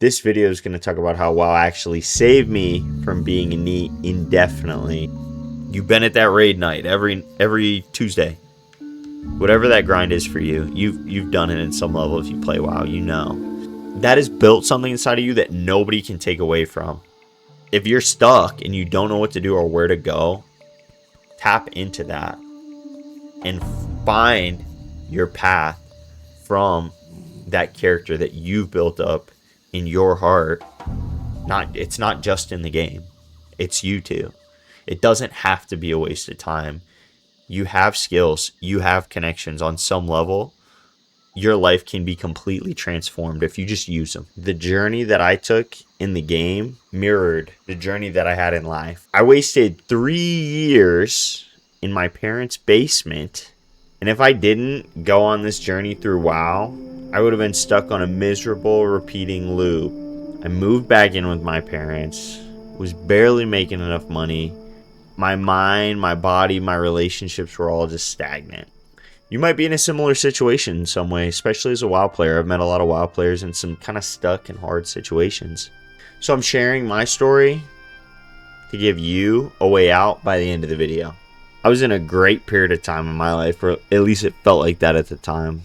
This video is going to talk about how WoW actually saved me from being in need indefinitely. You've been at that raid night every Tuesday. Whatever that grind is for you, you've done it in some level if you play WoW, you know. That has built something inside of you that nobody can take away from. If you're stuck and you don't know what to do or where to go, tap into that and find your path from that character that you've built up in your heart. It's not just in the game. It's you too. It doesn't have to be a waste of time. You have skills. You have connections on some level. Your life can be completely transformed if you just use them. The journey that I took in the game mirrored the journey that I had in life. I wasted 3 years in my parents' basement. And if I didn't go on this journey through WoW, I would have been stuck on a miserable repeating loop. I moved back in with my parents, was barely making enough money. My mind, my body, my relationships were all just stagnant. You might be in a similar situation in some way, especially as a WoW player. I've met a lot of WoW players in some kind of stuck and hard situations. So I'm sharing my story to give you a way out by the end of the video. I was in a great period of time in my life, or at least it felt like that at the time.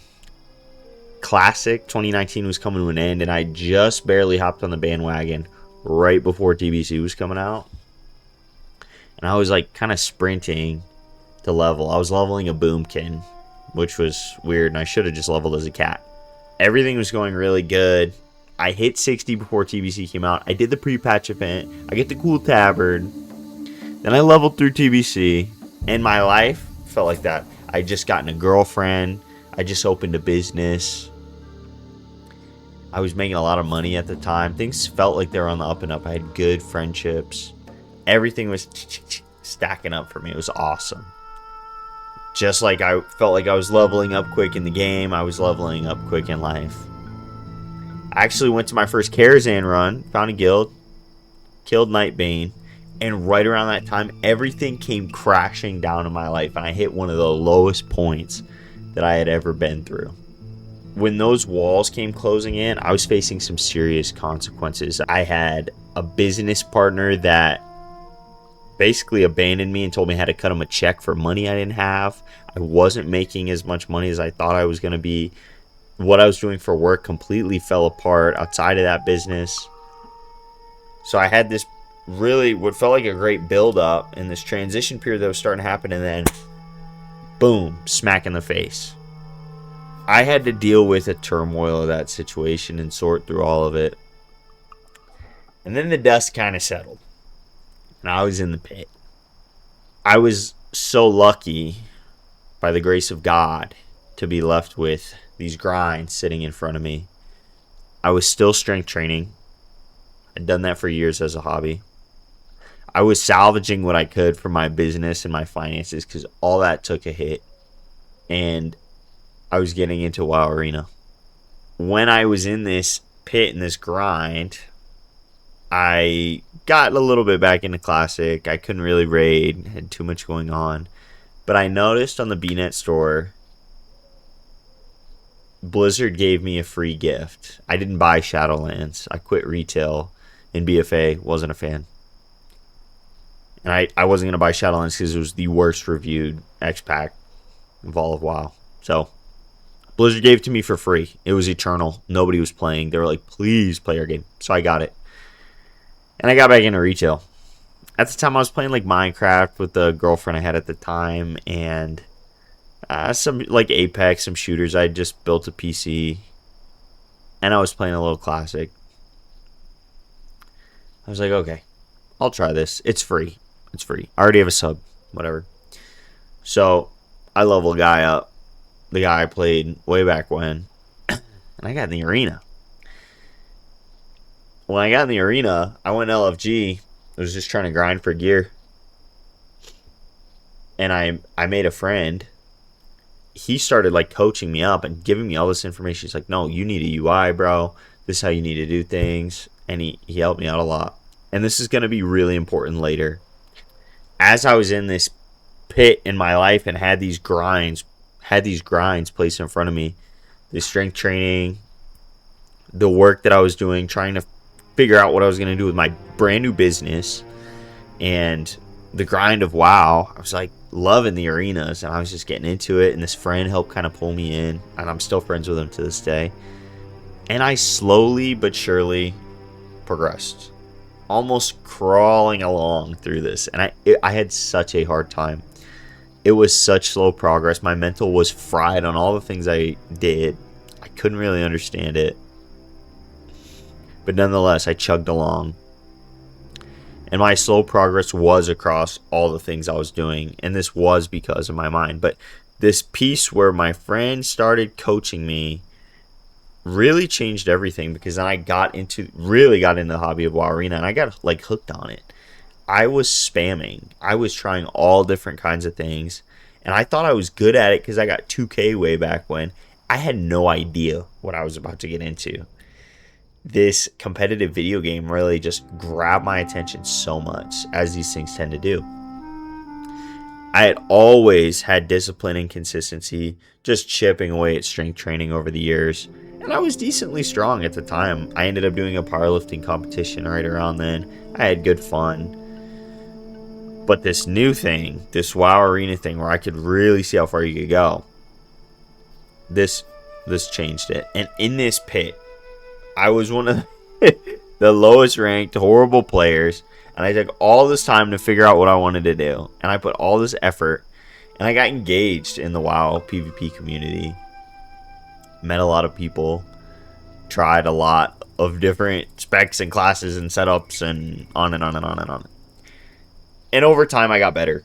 Classic 2019 was coming to an end, and I just barely hopped on the bandwagon right before TBC was coming out. And I was like kind of sprinting to level. I was leveling a boomkin, which was weird, and I should have just leveled as a cat. Everything was going really good. I hit 60 before TBC came out. I did the pre-patch event. I get the cool tabard. Then I leveled through TBC, and my life felt like that. I just gotten a girlfriend. I just opened a business. I was making a lot of money at the time. Things felt like they were on the up and up. I had good friendships. Everything was stacking up for me. It was awesome. Just like I felt like I was leveling up quick in the game, I was leveling up quick in life. I actually went to my first Karazhan run, found a guild, killed Nightbane, and right around that time, everything came crashing down in my life, and I hit one of the lowest points that I had ever been through. When those walls came closing in, I was facing some serious consequences. I had a business partner that basically abandoned me and told me I had to cut him a check for money I didn't have. I wasn't making as much money as I thought I was going to be. What I was doing for work completely fell apart outside of that business. So I had this really what felt like a great build up in this transition period that was starting to happen, and then boom, smack in the face. I had to deal with the turmoil of that situation and sort through all of it. And then the dust kind of settled, and I was in the pit. I was so lucky, by the grace of God, to be left with these grinds sitting in front of me. I was still strength training. I'd done that for years as a hobby. I was salvaging what I could from my business and my finances because all that took a hit. And I was getting into WoW Arena. When I was in this pit and this grind, I got a little bit back into Classic. I couldn't really raid, had too much going on. But I noticed on the BNet store, Blizzard gave me a free gift. I didn't buy Shadowlands. I quit retail in BFA, wasn't a fan. And I wasn't going to buy Shadowlands because it was the worst reviewed X-Pack of all of WoW. So, Blizzard gave it to me for free. It was eternal. Nobody was playing. They were like, please play our game. So I got it. And I got back into retail. At the time, I was playing like Minecraft with the girlfriend I had at the time. And some like Apex, some shooters. I just built a PC. And I was playing a little Classic. I was like, okay, I'll try this. It's free. It's free. I already have a sub. Whatever. So I level a guy up. The guy I played way back when. And I got in the arena. When I got in the arena, I went LFG. I was just trying to grind for gear. And I made a friend. He started like coaching me up and giving me all this information. He's like, no, you need a UI, bro. This is how you need to do things. And he helped me out a lot. And this is going to be really important later. As I was in this pit in my life and had these grinds placed in front of me, this strength training, the work that I was doing, trying to figure out what I was going to do with my brand new business and the grind of WoW. I was like loving the arenas, and I was just getting into it, and this friend helped kind of pull me in, and I'm still friends with him to this day. And I slowly but surely progressed, almost crawling along through this, and I had such a hard time. It was such slow progress. My mental was fried on all the things I did. I couldn't really understand it, but nonetheless I chugged along. And my slow progress was across all the things I was doing, and this was because of my mind. But this piece where my friend started coaching me really changed everything, because then I really got into the hobby of WoW Arena, and I got like hooked on it. I was spamming. I was trying all different kinds of things, and I thought I was good at it because I got 2K way back when. I had no idea what I was about to get into. This competitive video game really just grabbed my attention so much, as these things tend to do. I had always had discipline and consistency, just chipping away at strength training over the years. And I was decently strong at the time. I ended up doing a powerlifting competition right around then. I had good fun. But this new thing, this WoW Arena thing where I could really see how far you could go, this changed it. And in this pit, I was one of the lowest ranked, horrible players. And I took all this time to figure out what I wanted to do. And I put all this effort. And I got engaged in the WoW PvP community. Met a lot of people. Tried a lot of different specs and classes and setups and on and on and on and on. And over time I got better.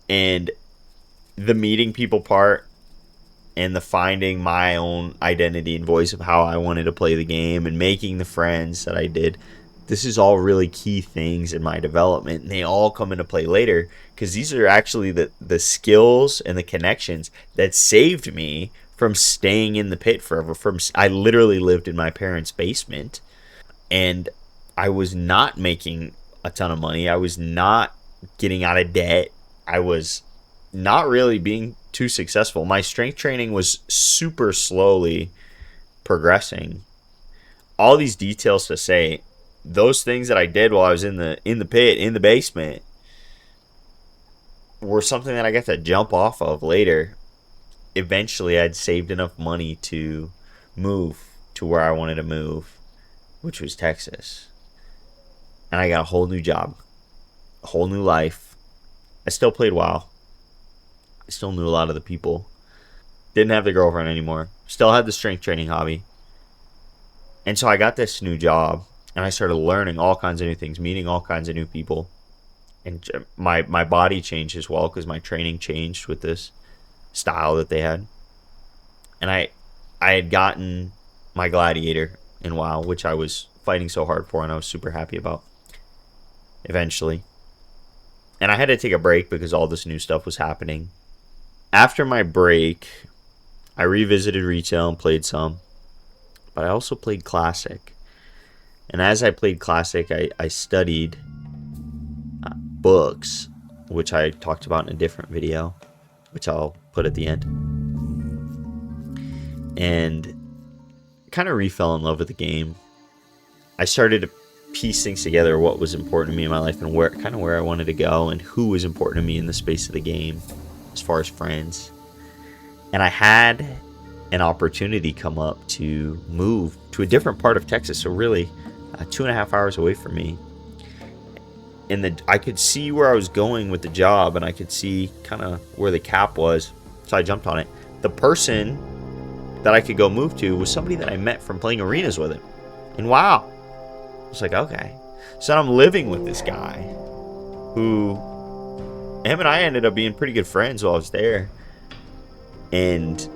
And the meeting people part and the finding my own identity and voice of how I wanted to play the game and making the friends that I did, this is all really key things in my development, and they all come into play later, because these are actually the skills and the connections that saved me from staying in the pit forever. I literally lived in my parents' basement, and I was not making a ton of money. I was not getting out of debt. I was not really being too successful. My strength training was super slowly progressing. All these details to say, those things that I did while I was in the pit, in the basement, were something that I got to jump off of later. Eventually, I'd saved enough money to move to where I wanted to move, which was Texas. And I got a whole new job, a whole new life. I still played WoW. I still knew a lot of the people. Didn't have the girlfriend anymore. Still had the strength training hobby. And so I got this new job, and I started learning all kinds of new things, meeting all kinds of new people. And my body changed as well, because my training changed with this style that they had. And I had gotten my gladiator in WoW, which I was fighting so hard for, and I was super happy about eventually. And I had to take a break because all this new stuff was happening. After my break, I revisited retail and played some, but I also played Classic. And as I played Classic, I studied books, which I talked about in a different video, which I'll put at the end. And kind of re-fell in love with the game. I started to piece things together, what was important to me in my life, and where I wanted to go, and who was important to me in the space of the game as far as friends. And I had an opportunity come up to move to a different part of Texas, so really 2.5 hours away from me. And I could see where I was going with the job, and I could see kind of where the cap was, so I jumped on it. The person that I could go move to was somebody that I met from playing arenas with him. And wow, I was like, okay. So I'm living with this guy who, him and I ended up being pretty good friends while I was there. And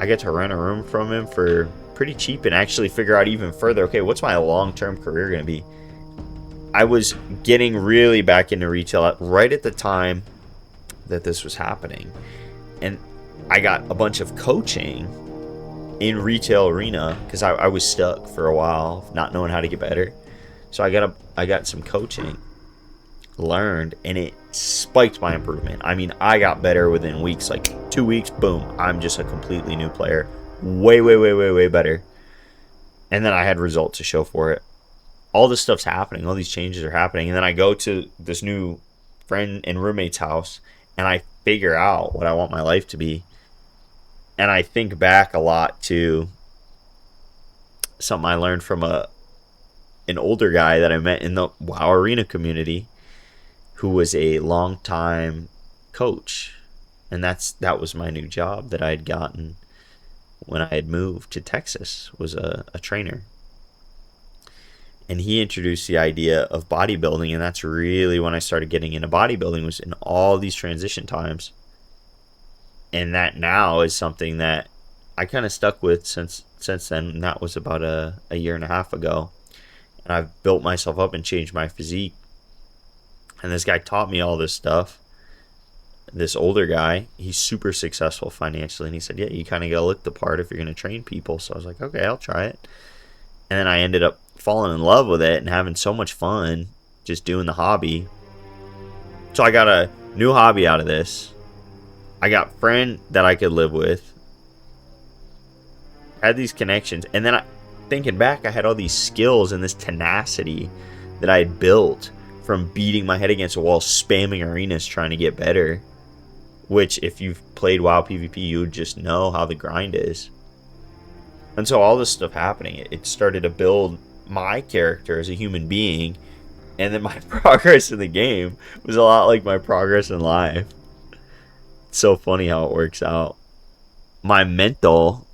I get to rent a room from him for pretty cheap and actually figure out even further, okay, what's my long-term career going to be? I was getting really back into retail right at the time that this was happening. And I got a bunch of coaching in retail arena because I was stuck for a while, not knowing how to get better. So I got some coaching, learned, and it spiked my improvement. I mean, I got better within weeks, like 2 weeks, boom, I'm just a completely new player. Way better. And then I had results to show for it. All this stuff's happening. All these changes are happening. And then I go to this new friend and roommate's house, and I figure out what I want my life to be. And I think back a lot to something I learned from an older guy that I met in the WoW Arena community, who was a long-time coach. And that was my new job that I had gotten when I had moved to Texas, was a trainer. And he introduced the idea of bodybuilding, and that's really when I started getting into bodybuilding, was in all these transition times. And that now is something that I kind of stuck with since then. And that was about a year and a half ago. And I've built myself up and changed my physique. And this guy taught me all this stuff. This older guy, he's super successful financially. And he said, yeah, you kind of got to look the part if you're going to train people. So I was like, okay, I'll try it. And then I ended up falling in love with it and having so much fun just doing the hobby. So I got a new hobby out of this. I got a friend that I could live with. Had these connections. And then thinking back, I had all these skills and this tenacity that I had built from beating my head against a wall, spamming arenas trying to get better. Which, if you've played WoW PvP, you would just know how the grind is. And so all this stuff happening, it started to build my character as a human being. And then my progress in the game was a lot like my progress in life. It's so funny how it works out. My mental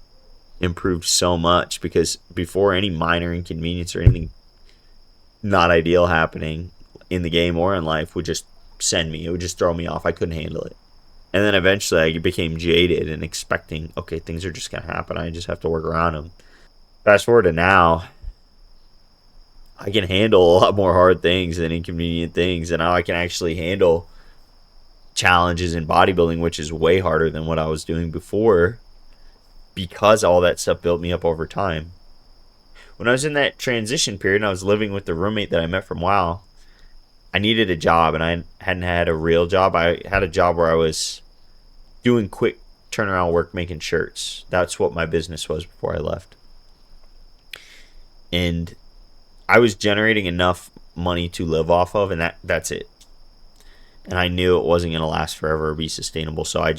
improved so much because before any minor inconvenience or anything not ideal happening in the game or in life would just send me. It would just throw me off. I couldn't handle it. And then eventually I became jaded and expecting, okay, things are just going to happen. I just have to work around them. Fast forward to now, I can handle a lot more hard things and inconvenient things. And now I can actually handle challenges in bodybuilding, which is way harder than what I was doing before, because all that stuff built me up over time. When I was in that transition period and I was living with the roommate that I met from WoW, I needed a job, and I hadn't had a real job. I had a job where I was doing quick turnaround work making shirts. That's what my business was before I left. And I was generating enough money to live off of, and that's it. And I knew it wasn't going to last forever or be sustainable, so I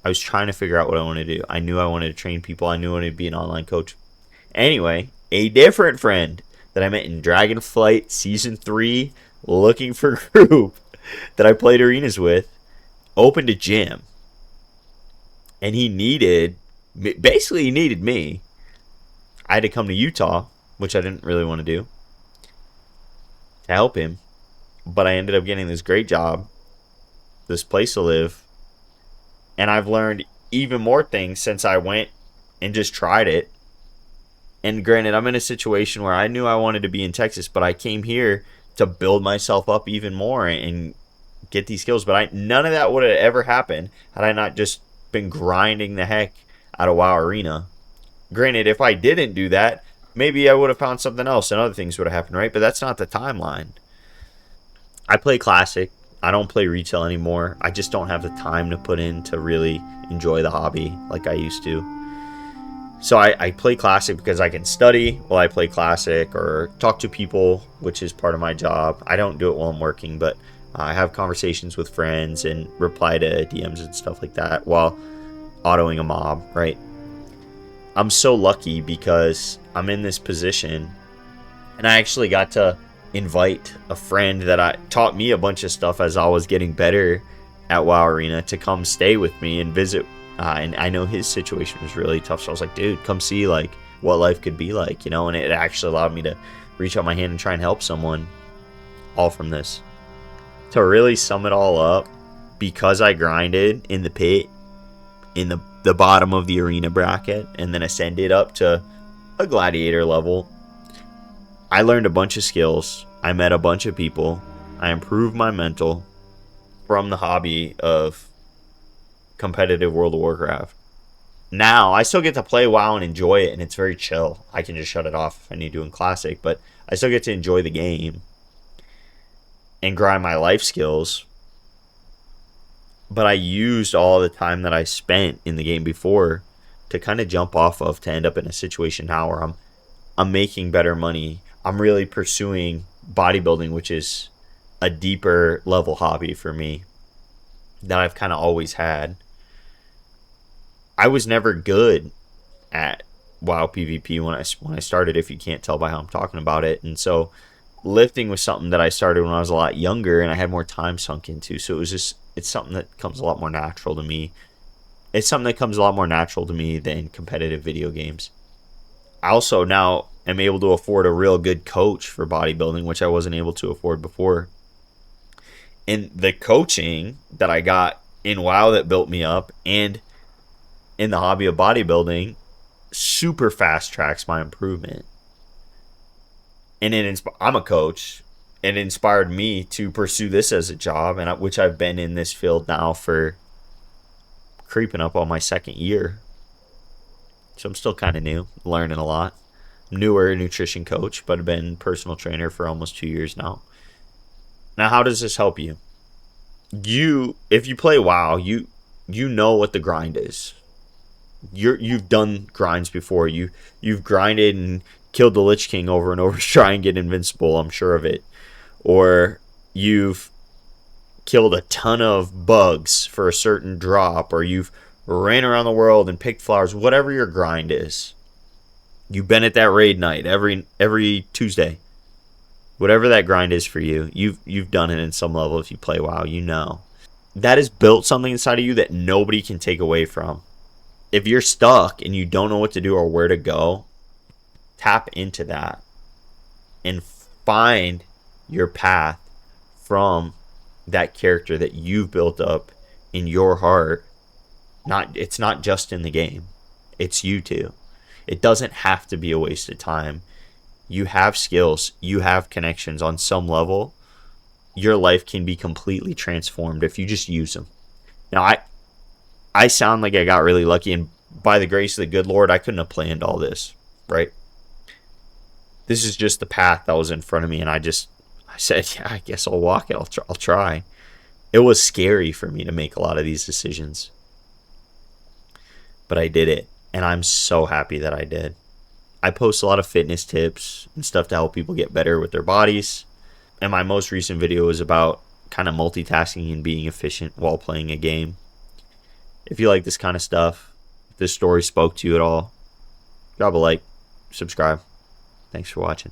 was trying to figure out what I wanted to do. I knew I wanted to train people. I knew I wanted to be an online coach. Anyway, a different friend that I met in Dragonflight Season 3, looking for a group that I played arenas with, opened a gym. And he needed me. I had to come to Utah, which I didn't really want to do, to help him. But I ended up getting this great job, this place to live. And I've learned even more things since I went and just tried it. And granted, I'm in a situation where I knew I wanted to be in Texas, but I came here to build myself up even more and get these skills. But none of that would have ever happened had I not just been grinding the heck out of WoW Arena. Granted, if I didn't do that, maybe I would have found something else and other things would have happened, right? But that's not the timeline. I play Classic. I don't play retail anymore. I just don't have the time to put in to really enjoy the hobby like I used to. So I play Classic because I can study while I play Classic or talk to people, which is part of my job. I don't do it while I'm working, but I have conversations with friends and reply to DMs and stuff like that while autoing a mob, right? I'm so lucky because I'm in this position, and I actually got to invite a friend that taught me a bunch of stuff as I was getting better at WoW Arena to come stay with me and visit. And I know his situation was really tough, so I was like, dude, come see like what life could be like, you know? And it actually allowed me to reach out my hand and try and help someone, all from this. To really sum it all up, because I grinded in the pit, in the bottom of the arena bracket, and then ascended up to a gladiator level, I learned a bunch of skills. I met a bunch of people. I improved my mental from the hobby of competitive World of Warcraft. Now, I still get to play WoW and enjoy it, and it's very chill. I can just shut it off if I need to in Classic, but I still get to enjoy the game and grind my life skills. But I used all the time that I spent in the game before to kind of jump off of to end up in a situation now where I'm I'm making better money. I'm really pursuing bodybuilding, which is a deeper level hobby for me that I've kind of always had. I was never good at WoW PvP when I started, if you can't tell by how I'm talking about it. And so lifting was something that I started when I was a lot younger and I had more time sunk into. So it's something that comes a lot more natural to me. It's something that comes a lot more natural to me than competitive video games. I also now am able to afford a real good coach for bodybuilding, which I wasn't able to afford before. And the coaching that I got in WoW that built me up and in the hobby of bodybuilding super fast tracks my improvement. And I'm a coach. It inspired me to pursue this as a job, and which I've been in this field now for creeping up on my second year. So I'm still kind of new, learning a lot. Newer nutrition coach, but I've been personal trainer for almost 2 years now. Now, how does this help you? If you play WoW, you know what the grind is. You've done grinds before. You've grinded and killed the Lich King over and over to try and get invincible. I'm sure of it. Or you've killed a ton of bugs for a certain drop, or you've ran around the world and picked flowers. Whatever your grind is, you've been at that raid night every Tuesday. Whatever that grind is for you, you've done it in some level. If you play WoW, you know that has built something inside of you that nobody can take away from. If you're stuck and you don't know what to do or where to go, tap into that and find your path from that character that you've built up in your heart. It's not just in the game. It's you too. It doesn't have to be a waste of time. You have skills, you have connections on some level. Your life can be completely transformed if you just use them. Now, I sound like I got really lucky, and by the grace of the good Lord, I couldn't have planned all this, right? This is just the path that was in front of me, and I said, yeah, I guess I'll walk it. I'll try. It was scary for me to make a lot of these decisions, but I did it, and I'm so happy that I did. I post a lot of fitness tips and stuff to help people get better with their bodies, and my most recent video is about kind of multitasking and being efficient while playing a game. If you like this kind of stuff, if this story spoke to you at all, drop a like, subscribe. Thanks for watching.